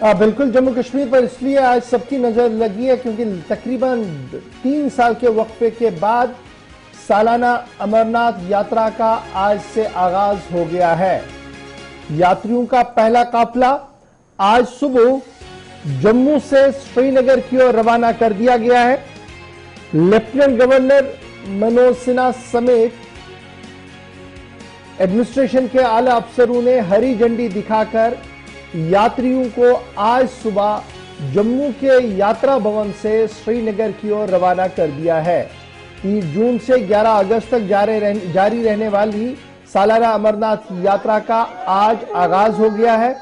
बिल्कुल, जम्मू कश्मीर पर इसलिए आज सबकी नजर लगी है क्योंकि तकरीबन 3 साल के वक्फे के बाद सालाना अमरनाथ यात्रा का आज से आगाज हो गया है। यात्रियों का पहला काफिला आज सुबह जम्मू से श्रीनगर की ओर रवाना कर दिया गया है। लेफ्टिनेंट गवर्नर मनोज सिन्हा समेत एडमिनिस्ट्रेशन के आला अफसरों ने हरी झंडी दिखाकर यात्रियों को आज सुबह जम्मू के यात्रा भवन से श्रीनगर की ओर रवाना कर दिया है। 30 जून से 11 अगस्त तक जारी रहने वाली सालाना अमरनाथ यात्रा का आज आगाज हो गया है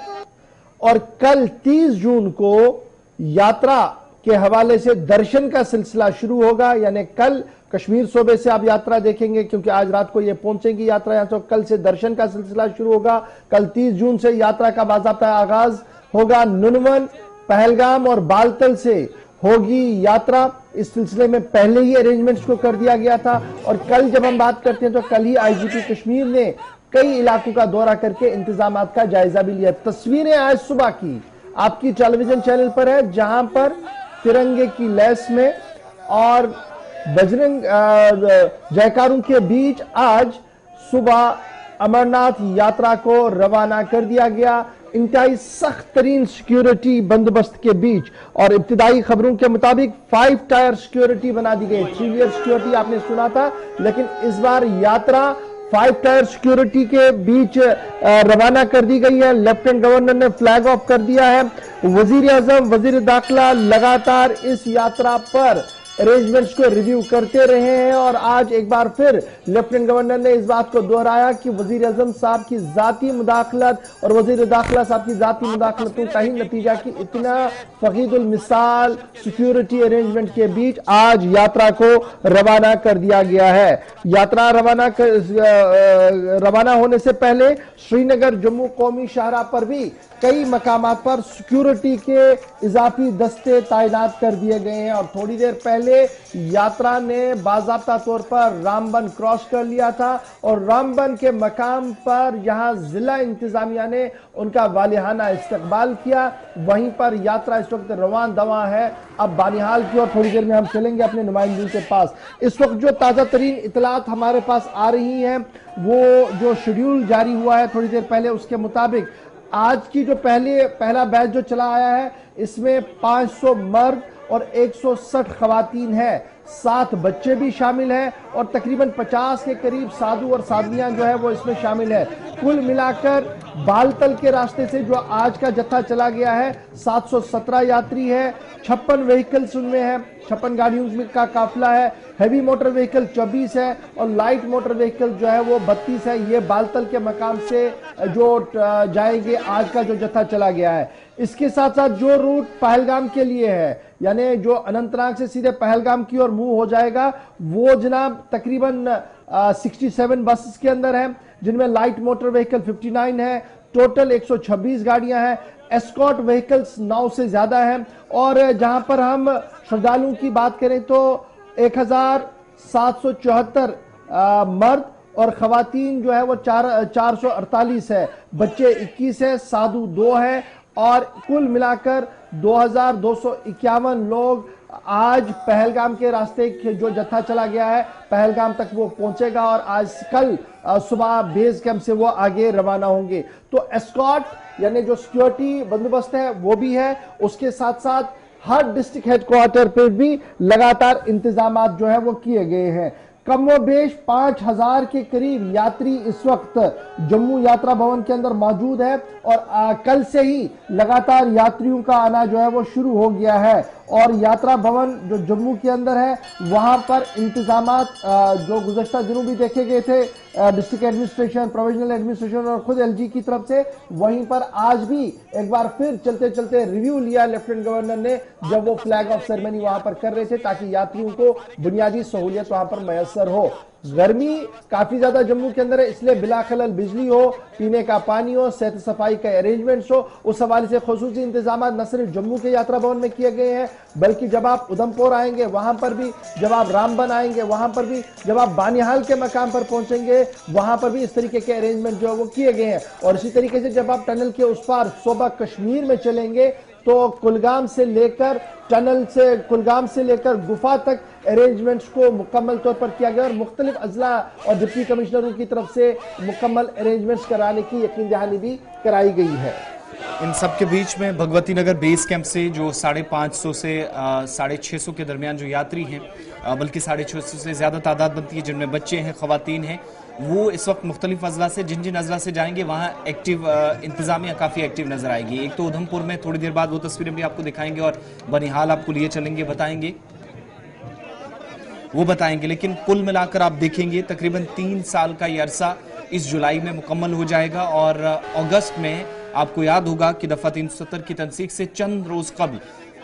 और कल 30 जून को यात्रा के हवाले से दर्शन का सिलसिला शुरू होगा। यानी कल कश्मीर सूबे से आप यात्रा देखेंगे क्योंकि आज रात को ये पहुंचेंगी यात्रा, यहां तो कल से दर्शन का सिलसिला शुरू होगा। कल 30 जून से यात्रा का बाज़ाब्ता आगाज होगा। नुनवन, पहलगाम और बालतल से होगी यात्रा। इस सिलसिले में पहले ही अरेंजमेंट्स को कर दिया गया था और कल जब हम बात करते हैं तो कल ही आईजीपी कश्मीर ने कई इलाकों का दौरा करके इंतजाम का जायजा भी लिया। तस्वीरें आज सुबह की आपकी टेलीविजन चैनल पर है जहां पर तिरंगे की लैस में और बजरंग जयकारों के बीच आज सुबह अमरनाथ यात्रा को रवाना कर दिया गया। इंतहाई सख्त तरीन सिक्योरिटी बंदोबस्त के बीच और इब्तिदाई खबरों के मुताबिक 5 टायर सिक्योरिटी बना दी गई। 3 लेयर सिक्योरिटी आपने सुना था, लेकिन इस बार यात्रा 5 टायर सिक्योरिटी के बीच रवाना कर दी गई है। लेफ्टिनेंट गवर्नर ने फ्लैग ऑफ कर दिया है। वजीर आजम, वजीर दाखिला लगातार इस यात्रा पर अरेंजमेंट्स को रिव्यू करते रहे हैं और आज एक बार फिर लेफ्टिनेंट गवर्नर ने इस बात को दोहराया कि वजीर आजम साहब की जाती मुदाखलत और वजीर दाखिला साहब की जाती मुदाखलतों का ही नतीजा कि इतना फकीदुल मिसाल सिक्योरिटी अरेंजमेंट के बीच आज यात्रा को रवाना कर दिया गया है। यात्रा रवाना होने से पहले श्रीनगर जम्मू कौमी शाहराह पर भी कई मकामात पर सिक्योरिटी के इजाफी दस्ते तैनात कर दिए गए हैं और थोड़ी देर पहले यात्रा ने बाज़ाब्ता तौर पर रामबन क्रॉस कर लिया था और रामबन के मकाम पर यहां जिला इंतजामिया ने उनका वालिहाना इस्तकबाल किया। वहीं पर यात्रा इस वक्त रवान दवा है। अब बानिहाल की ओर थोड़ी देर में हम चलेंगे अपने नुमाइंदों के पास। इस वक्त जो ताज़ा तरीन इतलात हमारे पास आ रही हैं वो जो शेड्यूल जारी हुआ है थोड़ी देर पहले, उसके मुताबिक आज की जो पहला बैच जो चला आया है इसमें 500 मर्द और 160 खवातीन है, 7 बच्चे भी शामिल हैं और तकरीबन 50 के करीब साधु और साधवियां जो है वो इसमें शामिल है। कुल मिलाकर बालतल के रास्ते से जो आज का जत्था चला गया है 717 यात्री है, 56 व्हीकल्स उनमें है, 56 गाड़ियों का काफिला है। हैवी मोटर व्हीकल 24 है और लाइट मोटर व्हीकल जो है वो 32 है। ये बालतल के मकाम से जो जाएंगे आज का जो जत्था चला गया है। इसके साथ साथ जो रूट पहलगाम के लिए है यानी जो अनंतनाग से सीधे पहलगाम की ओर मूव हो जाएगा वो जनाब तकरीबन 67 बसेस के अंदर है, जिनमें लाइट मोटर व्हीकल 59 है। टोटल 126 गाड़ियां हैं। एस्कॉर्ट व्हीकल्स 9 से ज्यादा हैं और जहां पर हम श्रद्धालुओं की बात करें तो 1774 मर्द और खवातीन जो है वो 448 है, बच्चे 21 है, साधु 2 है और कुल मिलाकर 2251 लोग आज पहलगाम के रास्ते जो जत्था चला गया है पहलगाम तक वो पहुंचेगा और आज कल सुबह बेस कैंप से वो आगे रवाना होंगे। तो एस्कॉर्ट यानी जो सिक्योरिटी बंदोबस्त है वो भी है, उसके साथ साथ हर डिस्ट्रिक्ट हेडक्वार्टर पर भी लगातार इंतजाम जो है वो किए गए हैं। कमोबेश 5000 के करीब यात्री इस वक्त जम्मू यात्रा भवन के अंदर मौजूद है और कल से ही लगातार यात्रियों का आना जो है वो शुरू हो गया है और यात्रा भवन जो जम्मू के अंदर है वहां पर इंतजामात जो गुज़श्ता दिनों भी देखे गए थे डिस्ट्रिक्ट एडमिनिस्ट्रेशन, प्रोविजनल एडमिनिस्ट्रेशन और खुद एलजी की तरफ से, वहीं पर आज भी एक बार फिर चलते चलते रिव्यू लिया लेफ्टिनेंट गवर्नर ने जब वो फ्लैग ऑफ सेरेमनी वहां पर कर रहे थे ताकि यात्रियों को बुनियादी सहूलियत वहां पर मैसर हो। गर्मी काफी ज्यादा जम्मू के अंदर है, इसलिए बिला खलल बिजली हो, पीने का पानी हो, सेहत सफाई का अरेंजमेंट्स हो, उस हवाले से खुसूसी इंतजाम न सिर्फ जम्मू के यात्रा भवन में किए गए हैं, बल्कि जब आप उधमपुर आएंगे वहां पर भी, जब आप रामबन आएंगे वहां पर भी, जब आप बानिहाल के मकाम पर पहुंचेंगे वहां पर भी इस तरीके के अरेंजमेंट जो है वो किए गए हैं। और इसी तरीके से जब आप टनल के उस पार सूबा कश्मीर में चलेंगे तो कुलगाम से लेकर कुलगाम से लेकर गुफा तक अरेंजमेंट्स को मुकम्मल तौर पर किया गया और मुख्तलिफ अजला और डिप्टी कमिश्नरों की तरफ से मुकम्मल अरेंजमेंट्स कराने की यकीन दहानी भी कराई गई है। इन सब के बीच में भगवती नगर बेस कैंप से जो 550 से 650 के दरमियान जो यात्री हैं, बल्कि 650 से ज्यादा तादाद बनती है, जिनमें बच्चे हैं, खवातीन हैं, वो इस वक्त मुख्तलिफ अजला से जिन जिन अजला से जाएंगे वहाँ एक्टिव इंतजामिया काफ़ी एक्टिव नजर आएगी। एक तो उधमपुर में थोड़ी देर बाद वो तस्वीरें भी आपको दिखाएंगे और बनिहाल आपको लिए चलेंगे, बताएंगे। लेकिन कुल मिलाकर आप देखेंगे तकरीबन 3 साल का ये अरसा इस जुलाई में मुकम्मल हो जाएगा और अगस्त में आपको याद होगा कि दफा 370 की तनसीख से चंद रोज कबल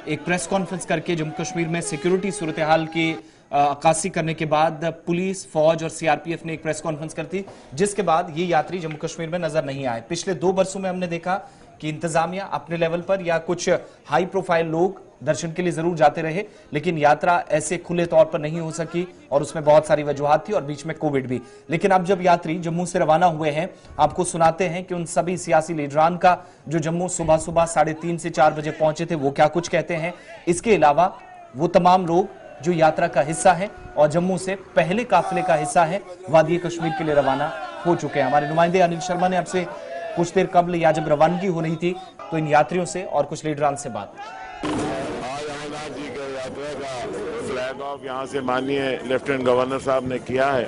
एक प्रेस कॉन्फ्रेंस करके जम्मू कश्मीर में सिक्योरिटी सूरत हाल की अक्कासी करने के बाद पुलिस, फौज और सीआरपीएफ ने एक प्रेस कॉन्फ्रेंस कर दी, जिसके बाद ये यात्री जम्मू कश्मीर में नजर नहीं आए। पिछले 2 बरसों में हमने देखा कि इंतजामिया अपने लेवल पर या कुछ हाई प्रोफाइल लोग दर्शन के लिए जरूर जाते रहे, लेकिन यात्रा ऐसे खुले तौर पर नहीं हो सकी और उसमें बहुत सारी वजूहात थी और बीच में कोविड भी। लेकिन अब जब यात्री जम्मू से रवाना हुए हैं, आपको सुनाते हैं कि उन सभी सियासी लीडरान का जो जम्मू सुबह 3:30 से 4 बजे पहुंचे थे वो क्या कुछ कहते हैं। इसके अलावा वो तमाम लोग जो यात्रा का हिस्सा है और जम्मू से पहले काफिले का हिस्सा है, वादी कश्मीर के लिए रवाना हो चुके हैं। हमारे नुमाइंदे अनिल शर्मा ने आपसे कुछ देर कबल या जब रवानगी हो रही थी तो इन यात्रियों से और कुछ लीडरान से बात। आज अमरनाथ जी के यात्रा का फ्लैग ऑफ यहाँ से माननीय लेफ्टिनेंट गवर्नर साहब ने किया है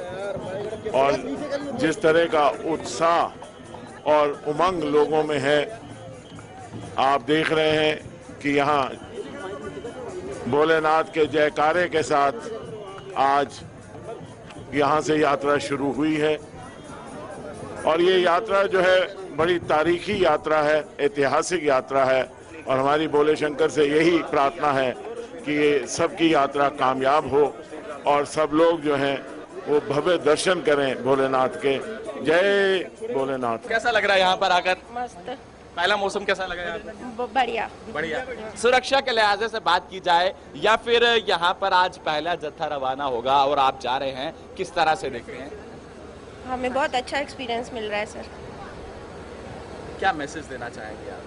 और जिस तरह का उत्साह और उमंग लोगों में है, आप देख रहे हैं कि यहाँ भोलेनाथ के जयकारे के साथ आज यहाँ से यात्रा शुरू हुई है और ये यात्रा जो है बड़ी तारीखी यात्रा है, ऐतिहासिक यात्रा है और हमारी भोले शंकर से यही प्रार्थना है कि ये सबकी यात्रा कामयाब हो और सब लोग जो हैं वो भव्य दर्शन करें भोलेनाथ के। जय भोलेनाथ। कैसा लग रहा है यहाँ पर आकर? मस्त। पहला मौसम कैसा लगा यहाँ पर? बढ़िया। सुरक्षा के लिहाजे से बात की जाए या फिर यहाँ पर आज पहला जत्था रवाना होगा और आप जा रहे हैं, किस तरह से देख रहे हैं? हमें बहुत अच्छा एक्सपीरियंस मिल रहा है सर। क्या मैसेज देना चाहेंगे आप?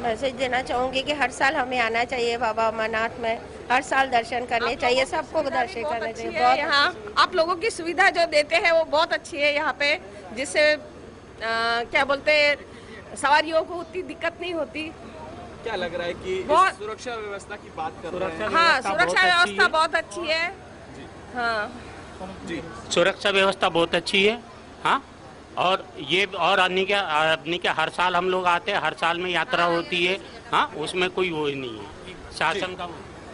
मैसेज देना चाहूंगी कि हर साल हमें आना चाहिए बाबा अमरनाथ में, हर साल दर्शन करने चाहिए, सबको दर्शन करने चाहिए। बहुत यहाँ आप लोगों की सुविधा जो देते हैं वो बहुत अच्छी है यहाँ पे, जिससे क्या बोलते हैं सवारियों को उतनी दिक्कत नहीं होती। क्या लग रहा है कि सुरक्षा व्यवस्था की बात कर रहे हैं? हाँ, सुरक्षा व्यवस्था बहुत अच्छी है। हाँ जी, सुरक्षा व्यवस्था बहुत अच्छी है। हाँ, और ये और अन्य के हर साल हम लोग आते हैं, हर साल में यात्रा होती है। हाँ, उसमें कोई वो नहीं है शासन का।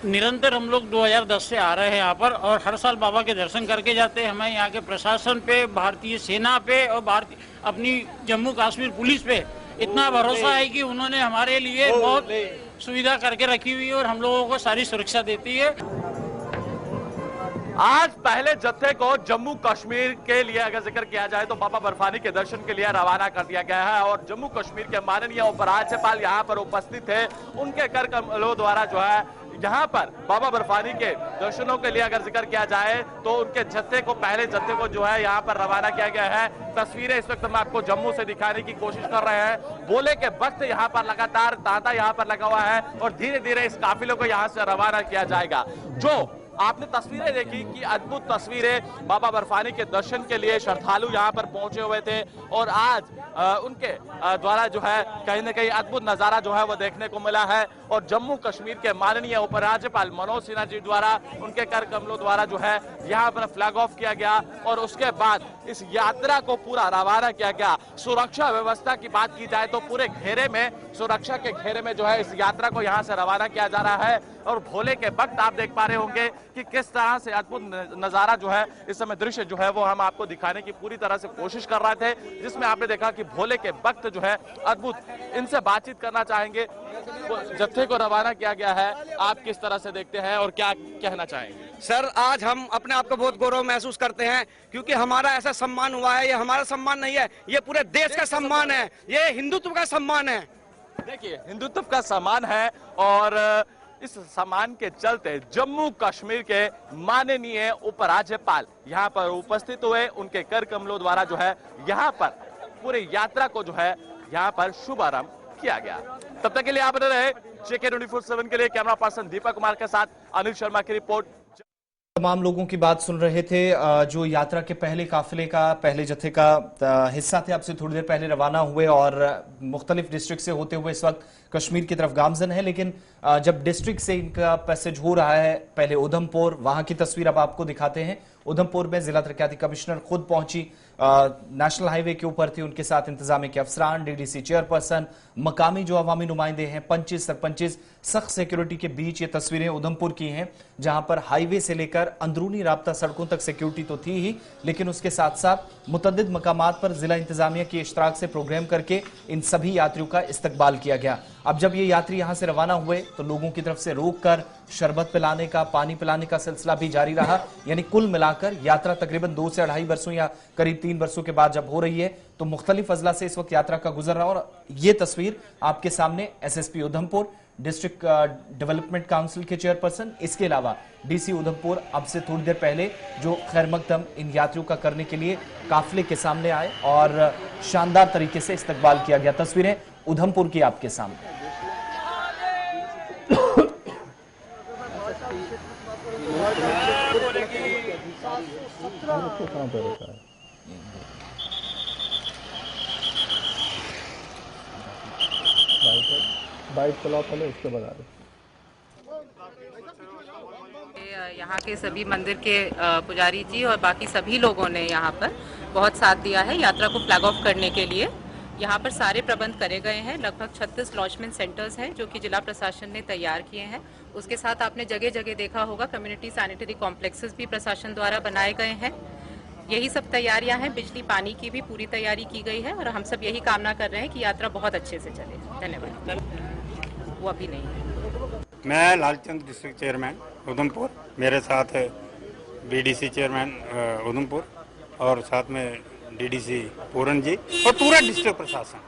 निरंतर हम लोग 2010 से आ रहे हैं यहाँ पर और हर साल बाबा के दर्शन करके जाते हैं। हमें यहाँ के प्रशासन पे, भारतीय सेना पे और अपनी जम्मू कश्मीर पुलिस पे इतना भरोसा है कि उन्होंने हमारे लिए बहुत सुविधा करके रखी हुई है और हम लोगों को सारी सुरक्षा देती है। आज पहले जत्थे को जम्मू कश्मीर के लिए अगर जिक्र किया जाए तो बाबा बर्फानी के दर्शन के लिए रवाना कर दिया गया है और जम्मू कश्मीर के माननीय उपराज्यपाल यहाँ पर उपस्थित थे। उनके कर कमलों द्वारा जो है यहाँ पर बाबा बर्फानी के दर्शनों के लिए अगर जिक्र किया जाए तो उनके जत्थे को, पहले जत्थे को जो है यहाँ पर रवाना किया गया है। तस्वीरें इस वक्त हम आपको जम्मू से दिखाने की कोशिश कर रहे हैं। बोले के वक्त यहाँ पर लगातार तांता यहाँ पर लगा हुआ है और धीरे धीरे इस काफिले को यहाँ से रवाना किया जाएगा। जो आपने तस्वीरें देखी कि अद्भुत तस्वीरें, बाबा बर्फानी के दर्शन के लिए श्रद्धालु यहाँ पर पहुंचे हुए थे और आज उनके द्वारा जो है कहीं ना कहीं अद्भुत नजारा जो है वो देखने को मिला है और जम्मू कश्मीर के माननीय उपराज्यपाल मनोज सिन्हा जी द्वारा, उनके कर कमलों द्वारा जो है यहाँ पर फ्लैग ऑफ किया गया और उसके बाद इस यात्रा को पूरा रवाना किया गया। सुरक्षा व्यवस्था की बात की जाए तो पूरे घेरे में, सुरक्षा के घेरे में जो है इस यात्रा को यहाँ से रवाना किया जा रहा है और भोले के वक्त आप देख पा रहे होंगे कि किस तरह से अद्भुत नजारा जो है इस समय दृश्य जो है वो हम आपको दिखाने की पूरी तरह से कोशिश कर रहे थे, जिसमें आपने देखा कि भोले के वक्त जो है अद्भुत। इनसे बातचीत करना चाहेंगे। जत्थे को रवाना किया गया है, आप किस तरह से देखते हैं और क्या कहना चाहेंगे? सर आज हम अपने आप को बहुत गौरव महसूस करते हैं क्योंकि हमारा ऐसा सम्मान हुआ है। ये हमारा सम्मान नहीं है, ये पूरे देश का सम्मान है, ये हिंदुत्व का सम्मान है। देखिए हिंदुत्व का सम्मान है और इस सम्मान के चलते जम्मू कश्मीर के माननीय उपराज्यपाल यहाँ पर उपस्थित हुए। उनके कर कमलों द्वारा जो है यहाँ पर पूरी यात्रा को जो है यहाँ पर शुभारंभ किया गया। तब तक के लिए आप बने रहे JK 24/7 के लिए। कैमरा पर्सन दीपक कुमार के साथ अनिल शर्मा की रिपोर्ट। तमाम लोगों की बात सुन रहे थे जो यात्रा के पहले काफिले का, पहले जत्थे का हिस्सा थे, आपसे थोड़ी देर पहले रवाना हुए और मुख्तलिफ डिस्ट्रिक्ट से होते हुए इस वक्त कश्मीर की तरफ गामजन है। लेकिन जब डिस्ट्रिक्ट से इनका पैसेज हो रहा है, पहले उधमपुर, वहां की तस्वीर अब आपको दिखाते हैं। उधमपुर में जिला तरक्याती कमिश्नर खुद पहुंची, नेशनल हाईवे के ऊपर थी, उनके साथ इंतजामिया के अफसरान, DDC चेयरपर्सन, मकामी जो अवामी नुमाइंदे हैं, पंचिस, सरपंचिस, सख्त सिक्योरिटी के बीच ये तस्वीरें उधमपुर की हैं, जहां पर हाईवे से लेकर अंदरूनी राब्ता सड़कों तक सिक्योरिटी तो थी ही, लेकिन उसके साथ साथ मुतअद्दिद मकामात पर जिला इंतजामिया की इश्तराक से प्रोग्राम करके इन सभी यात्रियों का इस्तकबाल किया गया। अब जब ये यात्री यहां से रवाना हुए तो लोगों की तरफ से रोककर शरबत पिलाने का, पानी पिलाने का सिलसिला भी जारी रहा। यानी कुल मिलाकर यात्रा तकरीबन 2 से 2.5 वर्षों या करीब 3 वर्षों के बाद जब हो रही है तो मुख्तलिफ अजला से इस वक्त यात्रा का गुजर रहा। और ये तस्वीर आपके सामने SSP Udhampur, district development council के चेयरपर्सन, इसके अलावा DC उधमपुर अब से थोड़ी देर पहले जो खैर मकदम इन यात्रियों का करने के लिए काफिले के सामने आए और शानदार तरीके से इस्तकबाल किया गया। तस्वीरें उधमपुर की आपके सामने। बाइट चलाओ पहले, उसके बाद आ रहे। यहाँ के सभी मंदिर के पुजारी जी और बाकी सभी लोगों ने यहाँ पर बहुत साथ दिया है यात्रा को फ्लैग ऑफ करने के लिए। यहाँ पर सारे प्रबंध करे गए हैं। लगभग 36 लॉजमेंट सेंटर्स हैं जो कि जिला प्रशासन ने तैयार किए हैं। उसके साथ आपने जगह जगह देखा होगा कम्युनिटी सैनिटरी कॉम्प्लेक्सेस भी प्रशासन द्वारा बनाए गए हैं। यही सब तैयारियां हैं। बिजली पानी की भी पूरी तैयारी की गई है और हम सब यही कामना कर रहे हैं कि यात्रा बहुत अच्छे से चले। धन्यवाद। वो अभी नहीं है। मैं लालचंद डिस्ट्रिक्ट चेयरमैन उधमपुर, मेरे साथ BDC चेयरमैन उधमपुर और साथ में DDC पूरन जी और पूरा डिस्ट्रिक्ट प्रशासन,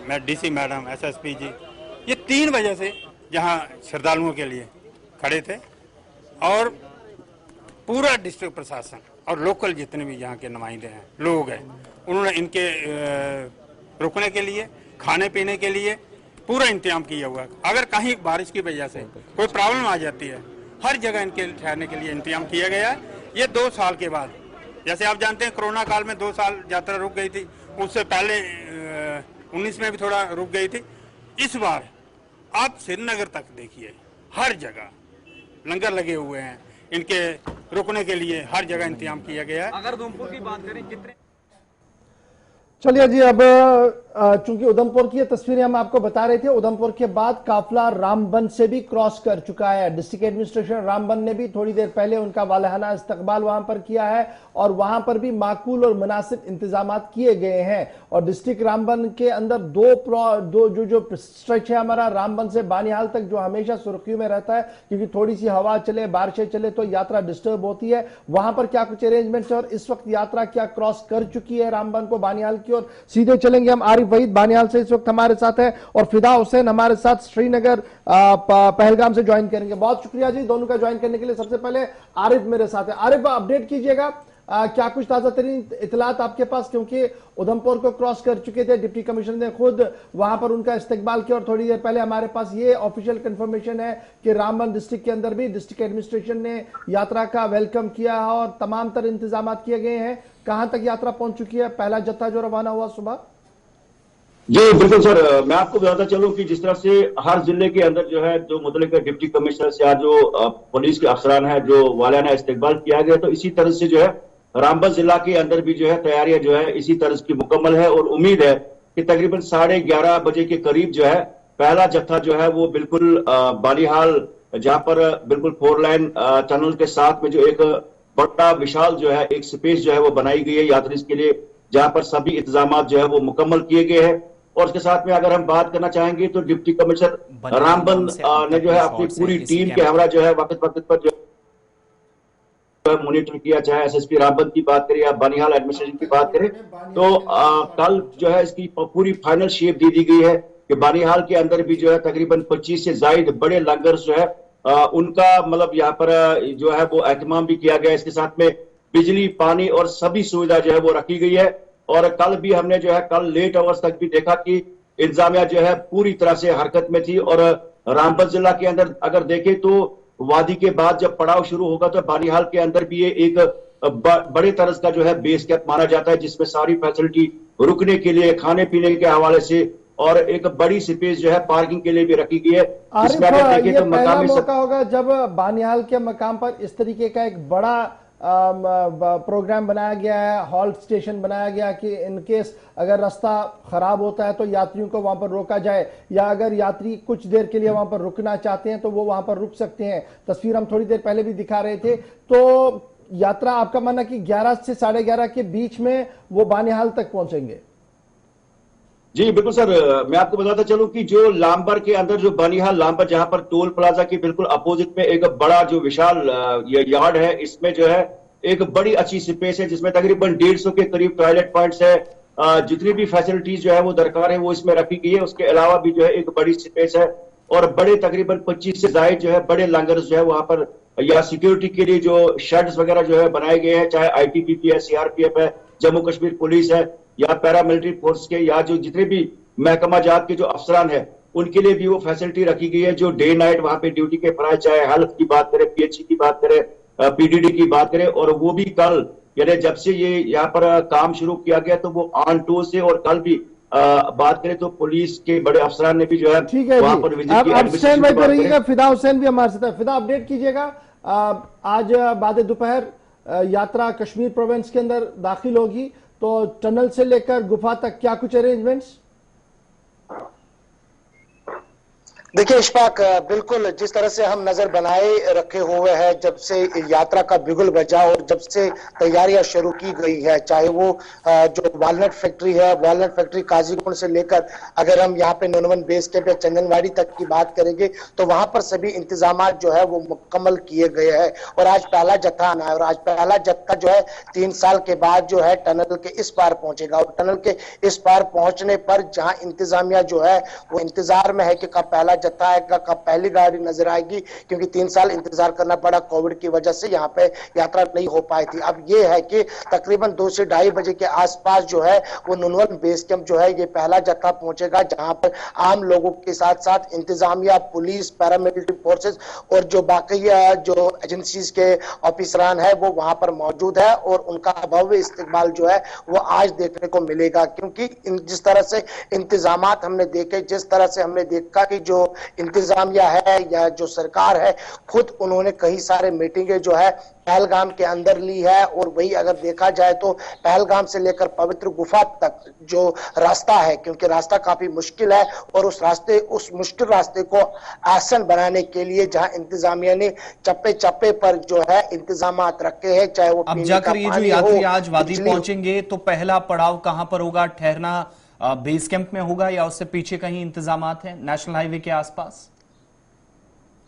मैं DC मैडम, SSP जी, ये 3 बजे से यहाँ श्रद्धालुओं के लिए खड़े थे और पूरा डिस्ट्रिक्ट प्रशासन और लोकल जितने भी यहाँ के नुमाइंदे हैं, लोग हैं, उन्होंने इनके रुकने के लिए, खाने पीने के लिए पूरा इंतजाम किया हुआ है। अगर कहीं बारिश की वजह से कोई प्रॉब्लम आ जाती है, हर जगह इनके ठहरने के लिए इंतजाम किया गया है। ये 2 साल के बाद, जैसे आप जानते हैं कोरोना काल में 2 साल यात्रा रुक गई थी, उससे पहले 19 में भी थोड़ा रुक गई थी। इस बार आप श्रीनगर तक देखिए, हर जगह लंगर लगे हुए हैं, इनके रुकने के लिए हर जगह इंतजाम किया गया है। अगर उधमपुर की बात करें कितने, चलिए जी, अब चूंकि उधमपुर की ये तस्वीरें हम आपको बता रहे थे, उधमपुर के बाद काफिला रामबन से भी क्रॉस कर चुका है। डिस्ट्रिक्ट एडमिनिस्ट्रेशन रामबन ने भी थोड़ी देर पहले उनका वालहाना इस्तकबाल वहां पर किया है और वहां पर भी माकूल और मुनासिब इंतजाम किए गए हैं। और डिस्ट्रिक्ट रामबन के अंदर दो जो स्ट्रेच है हमारा रामबन से बानिहाल तक, जो हमेशा सुर्खियों में रहता है क्योंकि थोड़ी सी हवा चले, बारिशें चले तो यात्रा डिस्टर्ब होती है। वहां पर क्या कुछ अरेंजमेंट्स है और इस वक्त यात्रा क्या क्रॉस कर चुकी है रामबन को बानिहाल की ओर? सीधे चलेंगे हम। आरिफ वहीद बानिहाल से इस वक्त हमारे साथ है और फिदा हुसैन हमारे साथ श्रीनगर पहलगाम से ज्वाइन करेंगे। बहुत शुक्रिया जी दोनों का ज्वाइन करने के लिए। सबसे पहले आरिफ मेरे साथ है। आरिफ, अपडेट कीजिएगा, क्या कुछ ताजा तरीन इतलात आपके पास, क्योंकि उधमपुर को क्रॉस कर चुके थे, डिप्टी कमिश्नर ने खुद वहां पर उनका इस्तकबाल किया और थोड़ी देर पहले हमारे पास ये ऑफिशियल कंफर्मेशन है कि रामबन डिस्ट्रिक्ट के अंदर भी डिस्ट्रिक्ट एडमिनिस्ट्रेशन ने यात्रा का वेलकम किया है और तमाम तरह इंतजाम किए गए हैं। कहां तक यात्रा पहुंच चुकी है? पहला जत्था जो रवाना हुआ सुबह। जी बिल्कुल सर, मैं आपको बताता चलूं कि जिस तरह से हर जिले के अंदर जो है जो मुतल्लिका डिप्टी कमिश्नर या जो पुलिस के अफसरान है जो वालियाना इस्तकबाल किया गया, तो इसी तरह से जो है रामबन जिला के अंदर भी जो है तैयारियां जो है इसी तरह की मुकम्मल है और उम्मीद है कि तकरीबन 11:30 बजे के करीब जो है पहला जत्था जो है वो बिल्कुल बानिहाल, जहां पर बिल्कुल 4 लाइन टनल के साथ में जो एक बड़ा विशाल जो है एक स्पेस जो है वो बनाई गई है यात्री के लिए, जहां पर सभी इंतजाम जो है वो मुकम्मल किए गए हैं। और उसके साथ में अगर हम बात करना चाहेंगे तो डिप्टी कमिश्नर रामबन ने जो है अपनी पूरी टीम के हमरा जो है वक्त पर जो मॉनिटर किया, चाहे एसएसपी रामबन की बात करें या बानिहाल एडमिनिस्ट्रेशन की बात करें, तो कल जो है इसकी पूरी फाइनल शेप दी गई है कि बानिहाल के अंदर भी जो है तकरीबन 25 से ज्यादा बड़े लंगर जो है उनका मतलब यहाँ पर जो है वो एहतमाम भी किया गया। इसके साथ में बिजली, पानी और सभी सुविधा जो है वो रखी गई है। और कल भी हमने जो है कल लेट आवर्स तक भी देखा कि इंतजामिया जो है पूरी तरह से हरकत में थी। और रामबन जिला के अंदर अगर देखें तो वादी के बाद जब पड़ाव शुरू होगा तो बानिहाल के अंदर भी ये एक बड़े तरह का जो है बेस कैंप माना जाता है, जिसमें सारी फैसिलिटी रुकने के लिए, खाने पीने के हवाले से और एक बड़ी स्पेस जो है पार्किंग के लिए भी रखी गई है। इसमें अगर देखें तो पहला मौका होगा जब बानिहाल के मकाम पर इस तरीके का एक बड़ा प्रोग्राम बनाया गया है, हॉल्ट स्टेशन बनाया गया कि इनकेस अगर रास्ता खराब होता है तो यात्रियों को वहां पर रोका जाए, या अगर यात्री कुछ देर के लिए वहां पर रुकना चाहते हैं तो वो वहां पर रुक सकते हैं। तस्वीर हम थोड़ी देर पहले भी दिखा रहे थे। तो यात्रा आपका मानना कि 11 से 11:30 के बीच में वो बानिहाल तक पहुंचेंगे? जी बिल्कुल सर, मैं आपको बताता चलूं कि जो लांबर के अंदर जो बानिहाल लांबर जहां पर टोल प्लाजा के बिल्कुल अपोजिट में एक बड़ा जो विशाल यार्ड है, इसमें जो है एक बड़ी अच्छी स्पेस है जिसमें तकरीबन 150 के करीब टॉयलेट पॉइंट्स है। जितनी भी फैसिलिटीज जो है वो दरकार है वो इसमें रखी गई है। उसके अलावा भी जो है एक बड़ी स्पेस है और बड़े तकरीबन 25 से ज्यादा जो है बड़े लंगर जो है वहां पर या सिक्योरिटी के लिए जो शेड्स वगैरह जो है बनाए गए हैं, चाहे आईटीबीपी है, सीआरपीएफ है, जम्मू कश्मीर पुलिस है या पैरामिलिट्री फोर्स के या जो जितने भी महकमा जात के जो अफसरान है उनके लिए भी वो फैसिलिटी रखी गई है जो डे नाइट वहां पे ड्यूटी के फराज, चाहे हेल्थ की बात करें, पीएचसी की बात करें, पीडीडी की बात करें। और वो भी कल यानी जब से ये यहाँ पर काम शुरू किया गया तो वो ऑन टू से, और कल भी बात करें तो पुलिस के बड़े अफसरान ने भी जो है वहां पर विजिट किया। फिदा हुसैन भी हमारे साथ है। फिदा, अपडेट कीजिएगा। आज बाद दोपहर यात्रा कश्मीर प्रोविंस के अंदर दाखिल होगी, तो टनल से लेकर गुफा तक क्या कुछ अरेंजमेंट्स? देखिए इशफाक, बिल्कुल जिस तरह से हम नजर बनाए रखे हुए हैं जब से यात्रा का बिगुल बजा और जब से तैयारियां शुरू की गई है, चाहे वो जो वालनट फैक्ट्री है, वालनट फैक्ट्री काजीगुंड से लेकर अगर हम यहाँ पे नूनवन बेस कैंप या चंदनवाड़ी तक की बात करेंगे तो वहां पर सभी इंतजाम जो है वो मुकम्मल किए गए हैं। और आज पहला जत्था आना है और आज पहला जत्था जो है 3 साल के बाद जो है टनल के इस पार पहुंचेगा। और टनल के इस पार पहुंचने पर जहां इंतजामिया जो है वो इंतजार में है कि कब पहला जत्था आएगा, कब पहली गाड़ी नजर आएगी, क्योंकि 3 साल इंतजार करना पड़ा कोविड की वजह से, यहाँ पे यात्रा नहीं हो पाई थी। अब ये है कि तकरीबन 2 से 2:30 बजे के आसपास जो है वो नूनवन बेस कैंप जो है ये पहला जत्था पहुंचेगा, जहां पर आम लोगों के साथ साथ इंतजामिया, पुलिस, पैरामिलिट्री फोर्सेस और जो बाकी जो एजेंसीज के ऑफिसरान है वो वहां पर मौजूद है। और उनका भव्य इस्तकबाल जो है वो आज देखने को मिलेगा, क्योंकि जिस तरह से इंतजामात हमने देखे, जिस तरह से हमने देखा कि जो इंतजामिया है या जो सरकार है खुद उन्होंने कई सारे मीटिंगें जो है पहलगाम के अंदर ली है। और वही अगर देखा जाए तो पहलगाम से लेकर पवित्र गुफा तक जो रास्ता है, क्योंकि रास्ता काफी मुश्किल है, और उस मुश्किल रास्ते को आसान बनाने के लिए जहां इंतजामिया ने चप्पे चप्पे पर जो है इंतजामात रखे हैं, चाहे वो अब जाकर ये जो यात्री आज वादी पहुंचेंगे तो पहला पड़ाव कहां पर होगा? ठहरना बेस कैंप में होगा या उससे पीछे कहीं इंतजामात हैं नेशनल हाईवे के आसपास?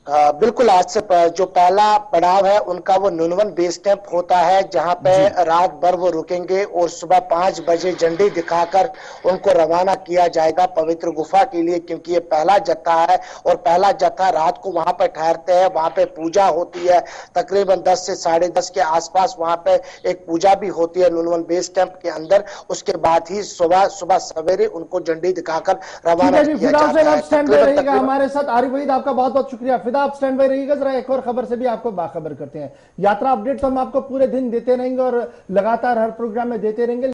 बिल्कुल, आज से जो पहला पड़ाव है उनका वो नूनवन बेस कैंप होता है, जहां पे रात भर वो रुकेंगे और सुबह 5 बजे झंडी दिखाकर उनको रवाना किया जाएगा पवित्र गुफा के लिए, क्योंकि ये पहला जत्था है। और पहला जत्था रात को वहां पे ठहरते हैं, वहां पे पूजा होती है, तकरीबन 10 से 10:30 के आसपास वहां पे एक पूजा भी होती है नूनवन बेस कैंप के अंदर। उसके बाद ही सुबह सवेरे उनको झंडी दिखाकर रवाना किया जाता है। हमारे साथ आरिफ वहीद, आपका बहुत बहुत शुक्रिया। फिदा, आप स्टैंड बाय रहिएगा। जरा एक और खबर से भी आपको बाखबर करते हैं। यात्रा अपडेट तो हम आपको पूरे दिन देते रहेंगे और लगातार हर प्रोग्राम में देते रहेंगे।